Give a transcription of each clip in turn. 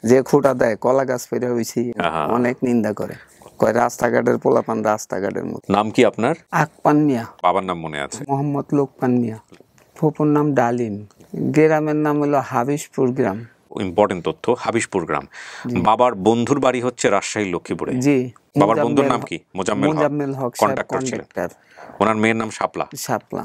যে খোঁটা দেয় কলা গাছ পেরে হইছি অনেক নিন্দা করে, কয় রাস্তাঘাটের পোলাপান রাস্তাঘাটের মতো। নাম কি আপনার? আকপান মিয়া। বাবার নাম মনে আছে? মোহাম্মদ লোকপান মিয়া। ফুপুর নাম ডালিম। গ্রামের নাম হলো হাবিশপুর গ্রাম। ইম্পর্টেন্ট তথ্য, হাবিশপুর গ্রাম। বাবার বন্ধুর বাড়ি হচ্ছে রাজশাহী লক্ষ্মীপুরে। জি। বাবার বন্ধুর নাম কি? মোজাম্মেল হক, কন্ট্রাক্টর ছিলেন। ওনার মেয়ের নাম শাপলা। শাপলা।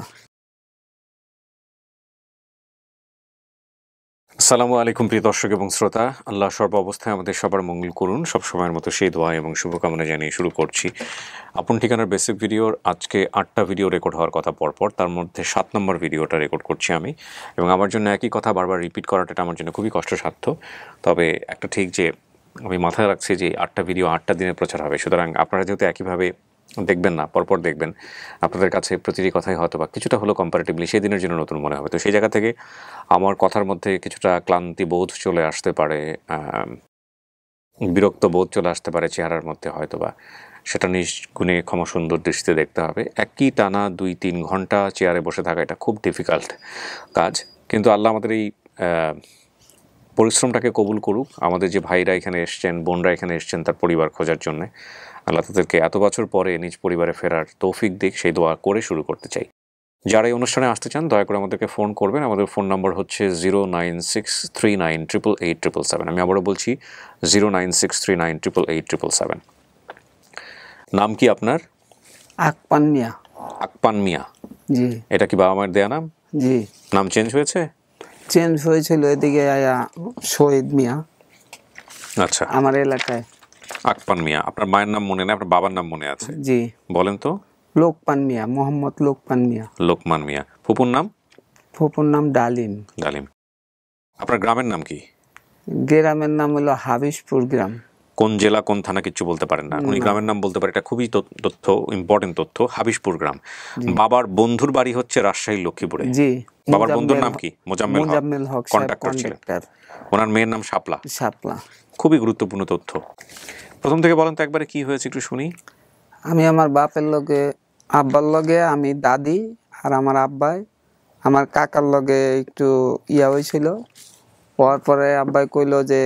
আসসালামু আলাইকুম প্রিয় দর্শক এবং শ্রোতা, আল্লাহ সর্ব অবস্থায় আমাদের সবার মঙ্গল করুন, সবসময়ের মতো সেই দোয়া এবং শুভকামনা জানিয়ে শুরু করছি আপন ঠিকানার বেসিক ভিডিওর। আজকে 8টা ভিডিও রেকর্ড হওয়ার কথা পরপর, তার মধ্যে 7 নম্বর ভিডিওটা রেকর্ড করছি আমি, এবং আমার জন্য একই কথা বারবার রিপিট করাটা আমার জন্য খুবই কষ্টসাধ্য। তবে একটা ঠিক যে আমি মাথায় রাখছি যে 8টা ভিডিও 8টা দিনে প্রচার হবে, সুতরাং আপনারা যেহেতু একইভাবে দেখবেন না, পরপর দেখবেন, আপনাদের কাছে প্রতিটি কথাই হয়তো বা কিছুটা হলো কম্পারেটিভলি সেই দিনের জন্য নতুন মনে হবে। তো সেই জায়গা থেকে আমার কথার মধ্যে কিছুটা ক্লান্তি বোধ চলে আসতে পারে, বিরক্ত বোধ চলে আসতে পারে চেহারার মধ্যে, হয়তো বা সেটা নিষ্গুণে ক্ষমা সুন্দর দৃষ্টিতে দেখতে হবে। একই টানা 2-3 ঘন্টা চেয়ারে বসে থাকা এটা খুব ডিফিকাল্ট কাজ, কিন্তু আল্লাহ আমাদের এই পরিশ্রমটাকে কবুল করুক। আমাদের যে ভাইরা এখানে এসছেন, বোনরা এখানে এসছেন তার পরিবার খোঁজার জন্যে, আল্লাহ তাদেরকে এত বছর পরে নিজ পরিবারে ফেরার তৌফিক দিক, সেই দোয়া করে শুরু করতে চাই। যারা এই অনুষ্ঠানে আসতে চান দয়া করে আমাদেরকে ফোন করবেন। আমাদের ফোন নম্বর হচ্ছে 09639887777। আমি আবারও বলছি 09639887777। নাম কি আপনার? আকপান মিয়া। আকপান মিয়া। জি। এটা কি বাবা মায়ের দেয়া নাম? জি। নাম চেঞ্জ হয়েছে? চেঞ্জ হয়েছিল এদিকে আয়া শহীদ মিয়া। আচ্ছা, আমার এলাকায়। আকপান মিয়া। আপনার মায়ের নাম মনে নেই, আপনার বাবার নাম মনে আছে? জি। বলেন তো। লোকপান মিয়া, মোহাম্মদ লোকপান মিয়া। লোকমান মিয়া। ফুপুর নাম? ফুপুর নাম ডালিম। ডালিম। আপনার গ্রামের নাম কি? গ্রামের নাম হলো হাবিশপুর গ্রাম। কোন জেলা কোন থানা কিচ্ছু বলতে পারেন না, উনি গ্রামের নাম বলতে পারে, এটা খুবই তথ্য, ইম্পর্টেন্ট তথ্য। হাবিশপুর গ্রাম। বাবার বন্ধুর বাড়ি হচ্ছে রাজশাহী লক্ষ্মীপুরে। জি। বাবার বন্ধুর নাম কি? মোজাম্মেল হক, কন্ট্রাক্টর ছিলেন। ওনার মেয়ের নাম শাপলা। শাপলা। খুবই গুরুত্বপূর্ণ তথ্য। প্রথম থেকে বলেন তো একবারে কি হয়েছে একটু শুনি। আমি আমার বাপের লগে, আব্বার লগে, আমি দাদি আর আমার আব্বাই, আমার কাকার লগে একটু ইয়া হয়েছিল। হওয়ার পরে আব্বাই কইলো যে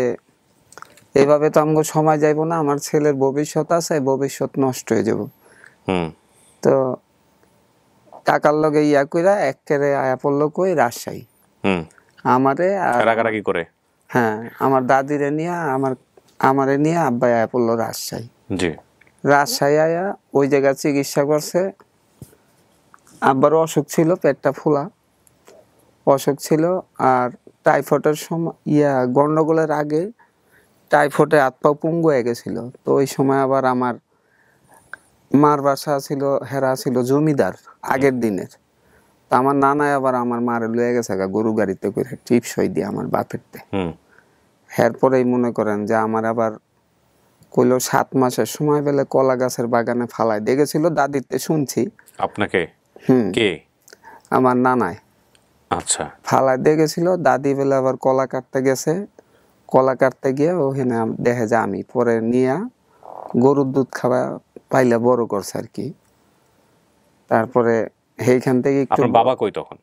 এইভাবে তো আমাকে সময় যাইব না, আমার ছেলের ভবিষ্যৎ আছে, ভবিষ্যৎ নষ্ট হয়ে যাব। তো কাকার লগে ইয়া কইরা একেবারে আয়া পড়লো কই রাজশাহী। আমারে রাগারাগি করে, হ্যাঁ, আমার দাদিরে নিয়ে আমারে নিয়ে আব্বাই আয়া পড়লো রাজশাহী। জি। রাজশাহী আয়া ওই জায়গায় চিকিৎসা করছে। আব্বার অসুখ ছিল, পেটটা ফোলা অসুখ ছিল, আর টাইফয়েডের সময় গন্ডগোলের আগে টাইফয়েডে হাত পা পঙ্গু হয়ে গেছিল। তো ওই সময় আবার আমার মার বাসা ছিল, হেরা ছিল জমিদার আগের দিনের। তো আমার নানাই আবার আমার মারে লয়ে গেছে গরু গাড়িতে করে টিপসই দিয়ে আমার বাপেরতে। এরপরেই মনে করেন যে আমার আবার কইলো 7 মাসের সময় পেলে কলা গাছের বাগানে ফালাই দেখেছিল, দাদিতে শুনছি। আপনাকে? কে? আমার নানাই। আচ্ছা। ফালাই দেখেছিল, দাদি বেলা আবার কলা কাটতে গেছে, কলা কাটতে গিয়ে ওখানে দেখে যে আমি পরে নিয়ে গরুর দুধ খাওয়া পাইলে বড় করছে আর কি। তারপরে সেইখান থেকে একটু। বাবা কই তখন?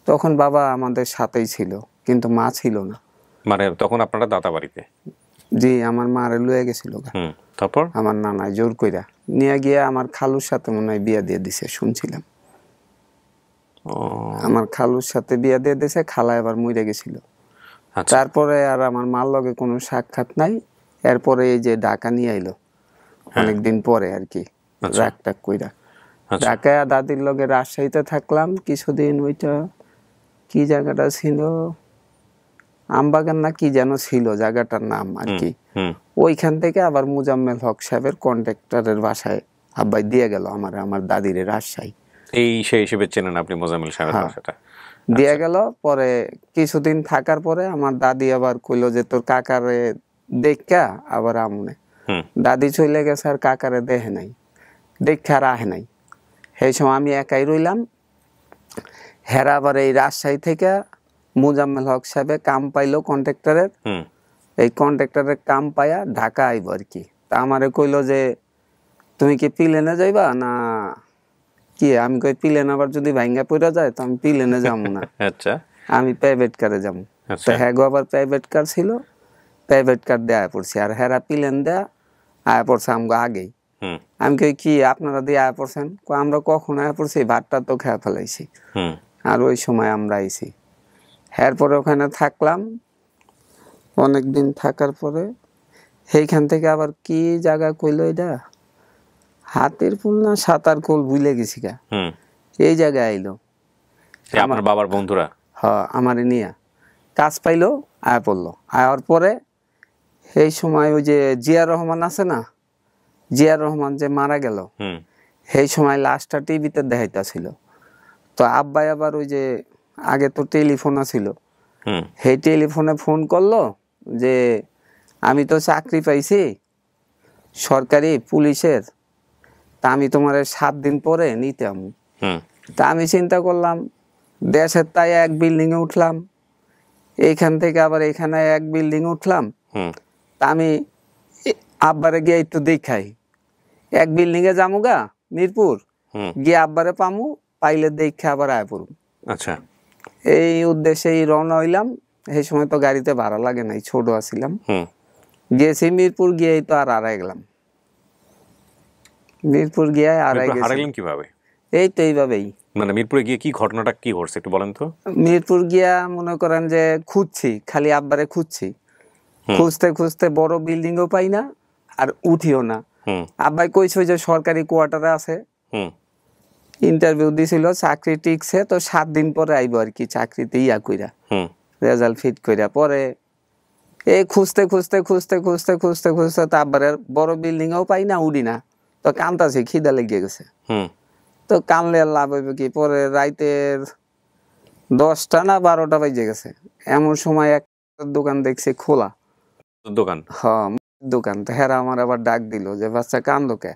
তখন বাবা আমাদের সাথেই ছিল, কিন্তু মা ছিল না। মানে তখন আপনারা দাদা বাড়িতে? জি, আমার মারে লয়ে গেছিল। তারপর আমার নানাই জোর কইরা নিয়ে গিয়ে আমার খালুর সাথে মনে হয় বিয়া দিয়ে দিছে শুনছিলাম। আমার খালুর সাথে বিয়া দিয়ে দিছে, খালা এবার মরে গেছিল। তারপরে আর আমার মার লগে কোনো সাক্ষাৎ নাই। এরপরে এই যে ঢাকা নিয়ে আইলো অনেকদিন পরে আর কি, রাগ টাক কইরা। ঢাকায় দাদির লগে রাজশাহীতে থাকলাম কিছুদিন। ওইটা কি জায়গাটা ছিল, আমবাগান না কি যেন ছিল জায়গাটার নাম আর কি। ওইখান থেকে আবার মোজাম্মেল হক সাহেবের কন্ট্রাক্টরের বাসায় আব্বাই দিয়ে গেল আমার দাদির রাজশাহী। এই সেই হিসেবে চেনেন আপনি মোজাম্মেল সাহেবের বাসাটা? দিয়ে গেল। পরে কিছুদিন থাকার পরে আমার দাদি আবার কইলো যে তোর কাকারে দেখা আবার আমনে। দাদি চলে গেছে আর কাকারে দেখে নাই, দেখা আর আহে নাই। সেই সময় আমি একাই রইলাম। হেরা আবার এই রাজশাহী থেকে মোজাম্মেল হক সাহেবে কাম পাইলো কন্ট্রাক্টরের। এই কন্ট্রাক্টরের কাম পাইয়া ঢাকা আইব আর কি। তা আমারে কইলো যে তুমি কি প্লেনে যাইবা না কি? আমি কই প্লেন আবার যদি ভাঙ্গা পড়া যায় তো আমি প্লেনে যাবো না। আচ্ছা, আমি প্রাইভেট কারে যাবো। তো হ্যাঁ গো, আবার প্রাইভেট কার ছিল। প্রাইভেট কার দিয়ে আয়া পড়ছি আর হেরা প্লেন দেয়া আয়া পড়ছে আমগো আগেই। হুম আমি কই কি আপনারা দিয়ে আয়া পড়ছেন? আমরা কখন আয়া পড়ছি, ভাতটা তো খেয়ে ফেলাইছি। হুম আর ওই সময় আমরা আইছি। এরপরে ওখানে থাকলাম অনেকদিন, থাকার পরে সেইখান থেকে আবার কি জায়গা কইলো এটা, হাতের পুল না সাতার কোল ভুলে গেছি গা, হুম এই জায়গায় আইলো। আপনার বাবার বন্ধুরা? আমার নিয়া কাজ পাইলো, আয়া পড়লো। আয়ার পরে সেই সময় ওই যে জিয়া রহমান আছে না, জিয়া রহমান যে মারা গেল, হুম সেই সময় লাশটা টিভিতে দেখাইতেছিল। তো আব্বাই আবার ওই যে আগে তো টেলিফোন ছিল, হুম সেই টেলিফোনে ফোন করলো যে আমি তো চাকরি পাইছি সরকারি পুলিশের, তা আমি তোমার 7 দিন পরে নিতাম। হুম তা আমি চিন্তা করলাম দেশের তাই এক বিল্ডিংয়ে উঠলাম, এইখান থেকে আবার এখানে এক বিল্ডিং উঠলাম। হুম তা আমি আব্বারে গিয়ে একটু দেখাই, এক বিল্ডিংয়ে যামু গা মিরপুর, হুম গিয়ে আব্বারে পামু, পাইলে দেখে আবার আয় পড়ুম। আচ্ছা। এই উদ্দেশ্যেই রওনা হইলাম। সেই সময় তো গাড়িতে ভাড়া লাগে নাই, ছোট আছিলাম। হুম গেছি মিরপুর, গিয়েই তো আর আড়াই গেলাম। মিরপুর গিয়ে আড়াই মিরপুরে গেছি। হারাইলেন কিভাবে? এই তো এইভাবেই মানে মিরপুরে গিয়ে কি ঘটনাটা কি ঘটছে একটু বলেন তো। মিরপুর গিয়া মনে করেন যে খুঁজছি, খালি আব্বারে খুঁজছি, খুঁজতে খুঁজতে বড় বিল্ডিংও পাই না আর উঠিও না। হুম আব্বাই কইছে যে সরকারি কোয়ার্টারে আছে, হুম ইন্টারভিউ দিছিল, চাকরি টিকছে, তো 7 দিন পরে আইবো আর কি, চাকরিতে ইয়া কইরা হুম রেজাল্ট ফিট কইরা। পরে এই খুঁজতে খুঁজতে খুঁজতে খুঁজতে খুঁজতে খুঁজতে তো আব্বারের বড় বিল্ডিংও পাই না, উঠি না, তো কান্তাছি, খিদা লেগে গেছে। হুম তো কানলে আর লাভ হইবে কি, পরে রাইতের 10টা না 12টা বাজে গেছে, এমন সময় এক দোকান দেখছি খোলা। দোকান? হ্যাঁ, দোকান। তো হেরা আমার আবার ডাক দিল যে বাচ্চা কান্দো কে?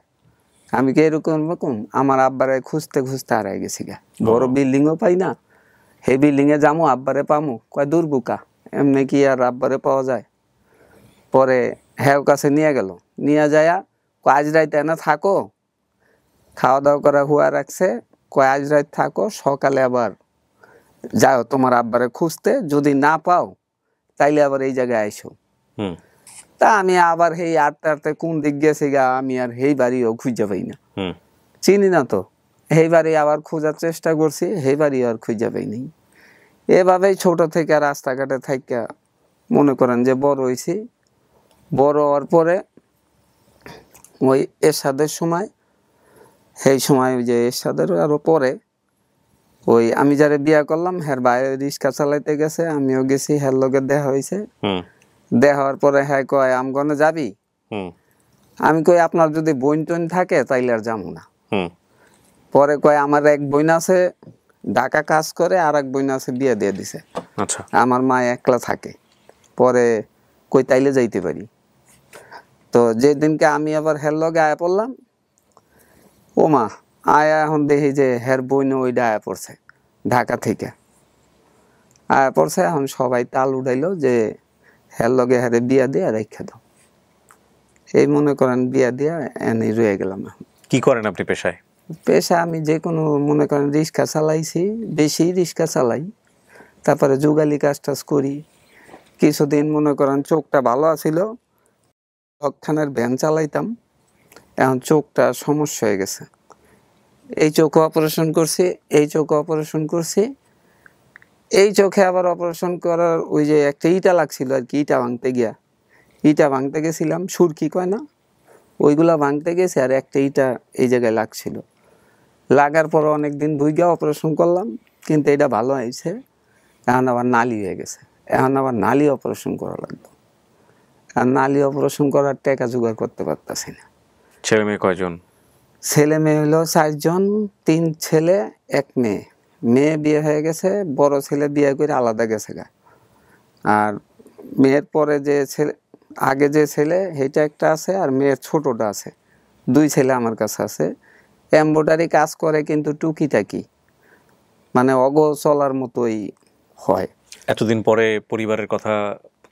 আমি কি এরকম রকম আমার আব্বারে খুঁজতে খুঁজতে হারাই গেছি গা, বড় বিল্ডিংও পাই না, সেই বিল্ডিং এ যামু আব্বারে পামু, কয় দূর বুকা, এমনি কি আর আব্বারে পাওয়া যায়? পরে হ্যাঁ কাছে নিয়ে গেল, নিয়ে যায়া কয় আজ রাইতে না থাকো, খাওয়া দাওয়া করা হুয়া রাখছে, কয় আজ রাত থাকো, সকালে আবার যাও তোমার আব্বারে খুঁজতে, যদি না পাও তাইলে আবার এই জায়গায় আইসো। হুম তা আমি আবার সেই আটতে আটতে কোন দিক গেছে গা, আমি আর সেই বাড়িও খুঁজে পাই না, হুম চিনি না তো। সেই বাড়ি আবার খোঁজার চেষ্টা করছি, সেই বাড়ি আর খুঁজে পাই নাই। এভাবেই ছোট থেকে রাস্তাঘাটে থাইকা মনে করেন যে বড় হয়েছি। বড় হওয়ার পরে ওই এরশাদের সময়, সেই সময় ওই যে এরশাদের আরো পরে ওই আমি যারে বিয়া করলাম, হ্যার বাইরে রিক্সা চালাইতে গেছে, আমিও গেছি, হ্যার লগে দেখা হয়েছে। হুম দেখা হওয়ার পরে হ্যাঁ কয় আমগনে যাবি? হুম আমি কই আপনার যদি বোন টোন থাকে তাইলে আর যাবো না। হুম পরে কয় আমার এক বোন আছে ঢাকা কাজ করে, আর এক বোন আছে বিয়ে দিয়ে দিছে, আচ্ছা। আমার মা একলা থাকে। পরে কই তাইলে যাইতে পারি। তো যেদিনকে আমি আবার হের লগে আয়া পড়লাম, ও মা, আয়া এখন দেখি যে হের বোন ওইটা আয়া পড়ছে ঢাকা থেকে, আয়া পড়ছে। এখন সবাই তাল উঠাইলো যে হের লগে হেরে বিয়া দিয়ে রেখে দাও। এই মনে করেন বিয়া দিয়া এনে রয়ে গেলাম। কি করেন আপনি পেশায়? পেশা আমি যে কোনো মনে করেন রিক্সা চালাইছি, বেশি রিক্সা চালাই, তারপরে যুগালি কাজ টাজ করি। কিছুদিন মনে করেন চোখটা ভালো আছিল, হকখানের ভ্যান চালাইতাম, এখন চোখটা সমস্যা হয়ে গেছে, এই চোখে অপারেশন করছি, এই চোখে অপারেশন করছি, এই চোখে আবার অপারেশন করার ওই যে একটা ইটা লাগছিল আর কি, ইটা ভাঙতে গেছিলাম, সুরকি কয় না, ওইগুলা ভাঙতে গেছে, আর একটা ইটা এই জায়গায় লাগছিল। লাগার পর অনেকদিন ভুইগা অপারেশন করলাম, কিন্তু এটা ভালো হয়েছে। এখন আবার নালি হয়ে গেছে, এখন আবার নালি অপারেশন করা লাগবে, আর নালি অপারেশন করার টাকা জোগাড় করতে পারতাছি না। ছেলে মেয়ে কয়জন? ছেলে মেয়ে হলো 4 জন, 3 ছেলে 1 মেয়ে। মেয়ে বিয়ে হয়ে গেছে, বড় ছেলে বিয়ে করে আলাদা গেছে গা। আর মেয়ের পরে যে ছেলে, আগে যে ছেলে সেইটা একটা আছে, আর মেয়ের ছোটটা আছে। 2 ছেলে আমার কাছে আছে, এমব্রয়ডারি কাজ করে, কিন্তু টুকিটাকি মানে অগো চলার মতোই হয়। এতদিন পরে পরিবারের কথা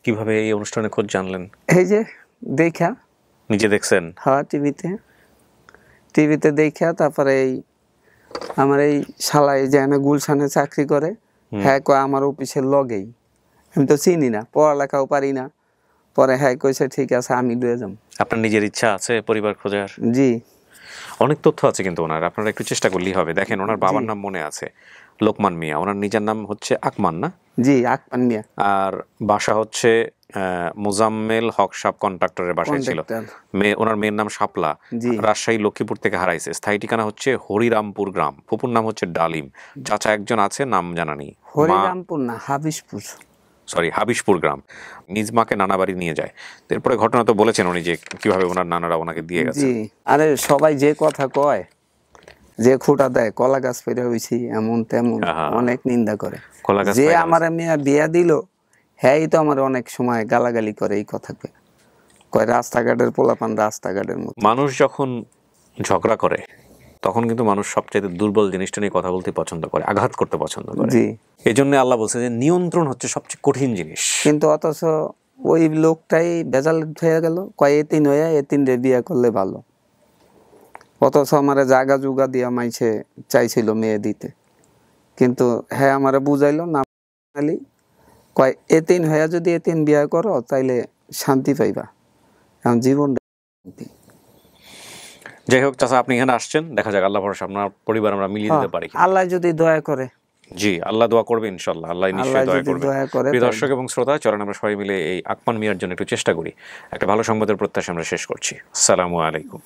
কিভাবে এই অনুষ্ঠানে খোঁজ জানলেন? এই যে দেখা, নিজে দেখছেন? হ্যাঁ, টিভিতে দেখা। তারপরে এই আমার এই শালাই যে গুলশানে চাকরি করে, হ্যাঁ কয় আমার অফিসের লগেই। আমি তো চিনি না, পড়ালেখাও পারি না, পরে হ্যাঁ কইছে ঠিক আছে আমি লয়ে যাম। আপনার নিজের ইচ্ছা আছে পরিবার খোঁজার? জি অনেক তথ্য আছে কিন্তু ওনার, আপনারা একটু চেষ্টা করলেই হবে। দেখেন ওনার বাবার নাম মনে আছে, লোকমান মিয়া। ওনার নিজের নাম হচ্ছে আকমান, না? জি আকমান মিয়া আর বাসা হচ্ছে মোজাম্মেল হক সাব কন্ট্রাক্টরের বাসায় ছিল। কন্ট্রাক্টর। ওনার মেয়ের নাম শাপলা, জি রাজশাহী লক্ষ্মীপুর থেকে হারাইছে। স্থায়ী ঠিকানা হচ্ছে হরিরামপুর গ্রাম। ফুপুর নাম হচ্ছে ডালিম। চাচা একজন আছে, নাম জানা নেই। মা, হরিরামপুর না হাবিশপুর। সরি, হাবিশপুর গ্রাম। নিজ মাকে নানা বাড়ি নিয়ে যায়। এরপরে ঘটনা তো বলেছেন উনি যে কিভাবে ওনার নানারা ওনাকে দিয়ে গেছে। জি আরে সবাই যে কথা কয়, যে খুঁটা দেয় কলা গাছ পেরে হইছি এমন তেমন আহা। অনেক নিন্দা করে। কলা গাছ যে পাইরা আমার মেয়ে বিয়া দিল হ্যাঁ তো আমার অনেক সময় গালাগালি করে এই কথা কয় রাস্তাঘাটের পোলাপান রাস্তাঘাটের মতো। মানুষ যখন ঝগড়া করে তখন কিন্তু মানুষ সবচেয়ে দুর্বল জিনিসটা নিয়ে কথা বলতে পছন্দ করে, আঘাত করতে পছন্দ করে। জি এই জন্য আল্লাহ বলছে যে নিয়ন্ত্রণ হচ্ছে সবচেয়ে কঠিন জিনিস। কিন্তু অথচ ওই লোকটাই বেজাল হয়ে গেল, কয় এতিন হয়ে এতিন রে বিয়া করলে ভালো। অথচ আমারে জাগা জুগা দিয়া মাইছে চাইছিল মেয়ে দিতে, কিন্তু হ্যাঁ আমারে বুঝাইলো না, কয় এতিন হয়ে যদি এতিন বিয়া করো তাইলে শান্তি পাইবা, এখন জীবন শান্তি। যাই হোক চাচা, আপনি এখানে আসছেন, দেখা যাক আল্লাহ ভরসা আপনার পরিবার আমরা মিলিয়ে দিতে পারি কিনা। আল্লাহ যদি দয়া করে। জি, আল্লাহ দোয়া করবে ইনশাআল্লাহ, আল্লাহ আল্লাহ নিশ্চয়ই দয়া যদি করবে। দয়া করে প্রিয় তাইলে। দর্শক এবং শ্রোতা, চলেন আমরা সবাই মিলে এই আকমান মিয়ার জন্য একটু চেষ্টা করি। একটা ভালো সংবাদের প্রত্যাশা আমরা শেষ করছি। আসসালামু আলাইকুম।